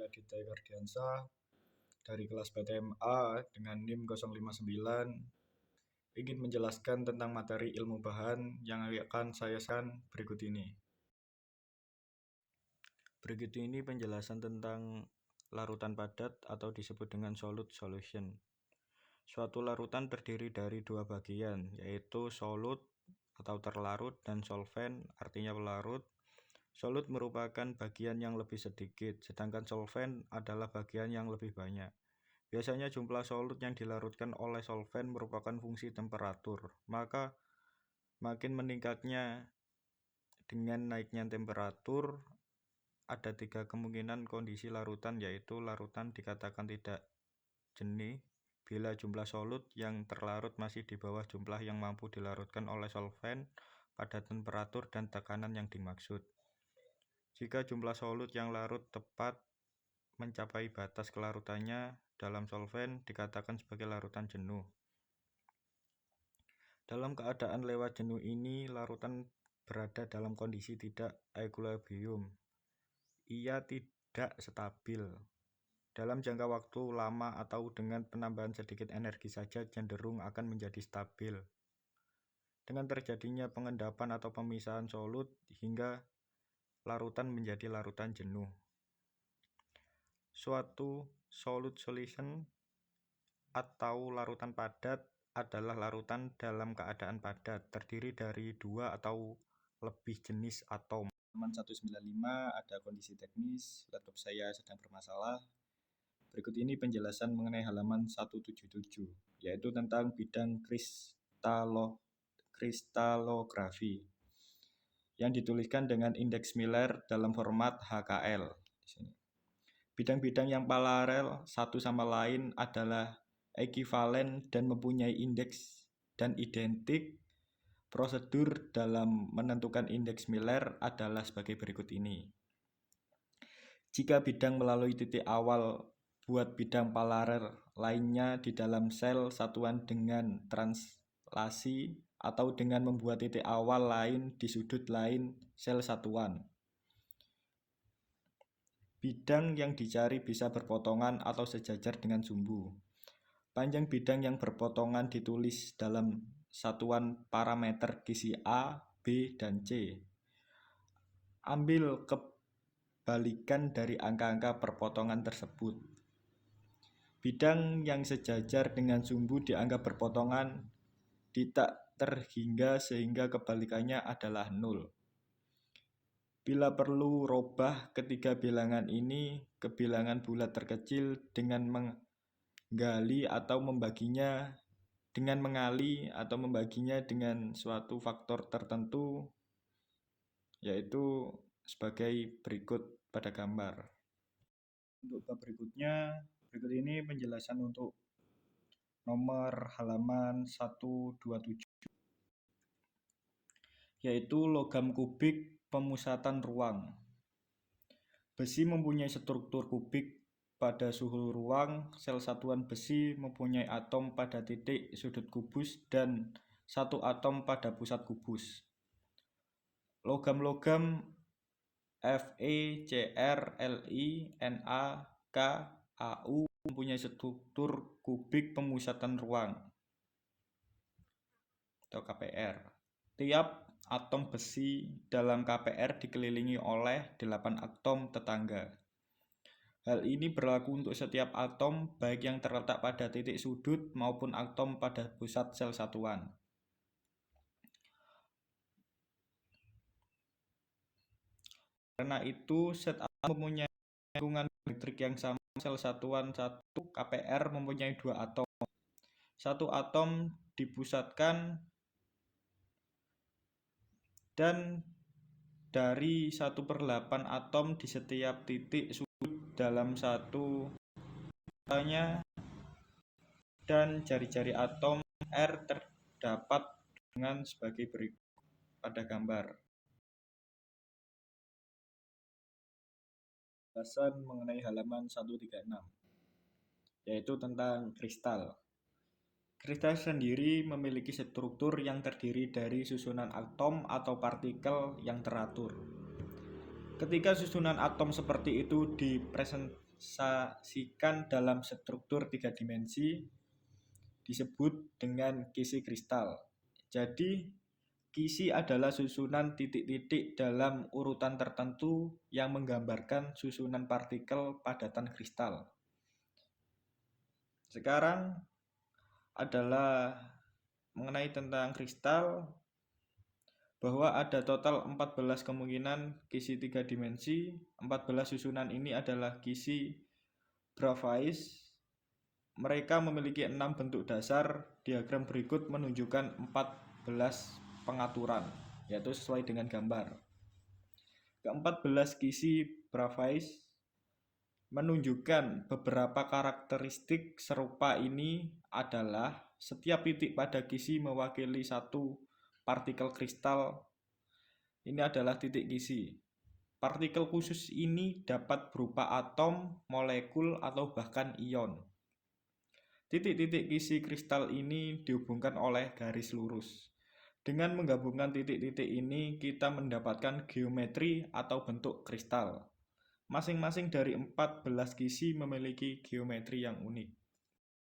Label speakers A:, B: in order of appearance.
A: saya Aditya Gardiansa dari kelas PTMA dengan NIM 059 ingin menjelaskan tentang materi ilmu bahan yang akan saya sampaikan berikut ini. Berikut ini penjelasan tentang larutan padat atau disebut dengan solute solution. Suatu larutan terdiri dari dua bagian, yaitu solute atau terlarut dan solvent artinya pelarut. Solute merupakan bagian yang lebih sedikit, sedangkan solvent adalah bagian yang lebih banyak. Biasanya jumlah solute yang dilarutkan oleh solvent merupakan fungsi temperatur, maka makin meningkatnya dengan naiknya temperatur. Ada tiga kemungkinan kondisi larutan, yaitu larutan dikatakan tidak jernih bila jumlah solut yang terlarut masih di bawah jumlah yang mampu dilarutkan oleh solvent pada temperatur dan tekanan yang dimaksud. Jika jumlah solut yang larut tepat mencapai batas kelarutannya dalam solvent dikatakan sebagai larutan jenuh. Dalam keadaan lewat jenuh ini, larutan berada dalam kondisi tidak equilibrium. Ia tidak stabil. Dalam jangka waktu lama atau dengan penambahan sedikit energi saja cenderung akan menjadi stabil. Dengan terjadinya pengendapan atau pemisahan solut hingga larutan menjadi larutan jenuh. Suatu solute solution atau larutan padat adalah larutan dalam keadaan padat, terdiri dari dua atau lebih jenis atom. Halaman 195 ada kondisi teknis, laptop saya sedang bermasalah. Berikut ini penjelasan mengenai halaman 177, yaitu tentang bidang kristalografi yang dituliskan dengan indeks Miller dalam format HKL. Di sini. Bidang-bidang yang paralel satu sama lain adalah ekivalen dan mempunyai indeks dan identik. Prosedur dalam menentukan indeks Miller adalah sebagai berikut ini. Jika bidang melalui titik awal buat bidang paralel lainnya di dalam sel satuan dengan translasi atau dengan membuat titik awal lain di sudut lain sel satuan. Bidang yang dicari bisa berpotongan atau sejajar dengan sumbu. Panjang bidang yang berpotongan ditulis dalam satuan parameter gizi A, B, dan C. Ambil kebalikan dari angka-angka perpotongan tersebut. Bidang yang sejajar dengan sumbu dianggap berpotongan tidak terhingga sehingga kebalikannya adalah 0. Bila perlu robah ketiga bilangan ini ke bilangan bulat terkecil dengan mengali atau membaginya dengan suatu faktor tertentu, yaitu sebagai berikut pada gambar. Untuk bab berikutnya, berikut ini penjelasan untuk nomor halaman 127, yaitu logam kubik pemusatan ruang. Besi mempunyai struktur kubik pada suhu ruang. Sel satuan besi mempunyai atom pada titik sudut kubus dan satu atom pada pusat kubus. Logam-logam Fe, Cr, Li, Na, K, Au mempunyai struktur kubik pemusatan ruang atau KPR. Tiap atom besi dalam KPR dikelilingi oleh 8 atom tetangga. Hal ini berlaku untuk setiap atom, baik yang terletak pada titik sudut maupun atom pada pusat sel satuan. Karena itu, set atom mempunyai lingkungan elektrik yang sama. Sel satuan 1 KPR mempunyai 2 atom. Satu atom dipusatkan dan dari 1/8 atom di setiap titik sudut dalam satu nya dan jari-jari atom R terdapat dengan sebagai berikut pada gambar. Penjelasan mengenai halaman 136, yaitu tentang kristal. Kristal sendiri memiliki struktur yang terdiri dari susunan atom atau partikel yang teratur. Ketika susunan atom seperti itu direpresentasikan dalam struktur 3 dimensi disebut dengan kisi kristal. Jadi, kisi adalah susunan titik-titik dalam urutan tertentu yang menggambarkan susunan partikel padatan kristal. Sekarang adalah mengenai tentang kristal, bahwa ada total 14 kemungkinan kisi 3 dimensi. 14 susunan ini adalah kisi Bravais. Mereka memiliki 6 bentuk dasar. Diagram berikut menunjukkan 14 pengaturan, yaitu sesuai dengan gambar. Ke-14 kisi Bravais menunjukkan beberapa karakteristik serupa. Ini adalah setiap titik pada kisi mewakili satu partikel kristal. Ini adalah titik kisi. Partikel khusus ini dapat berupa atom, molekul, atau bahkan ion. Titik-titik kisi kristal ini dihubungkan oleh garis lurus. Dengan menggabungkan titik-titik ini, kita mendapatkan geometri atau bentuk kristal. Masing-masing dari 14 kisi memiliki geometri yang unik.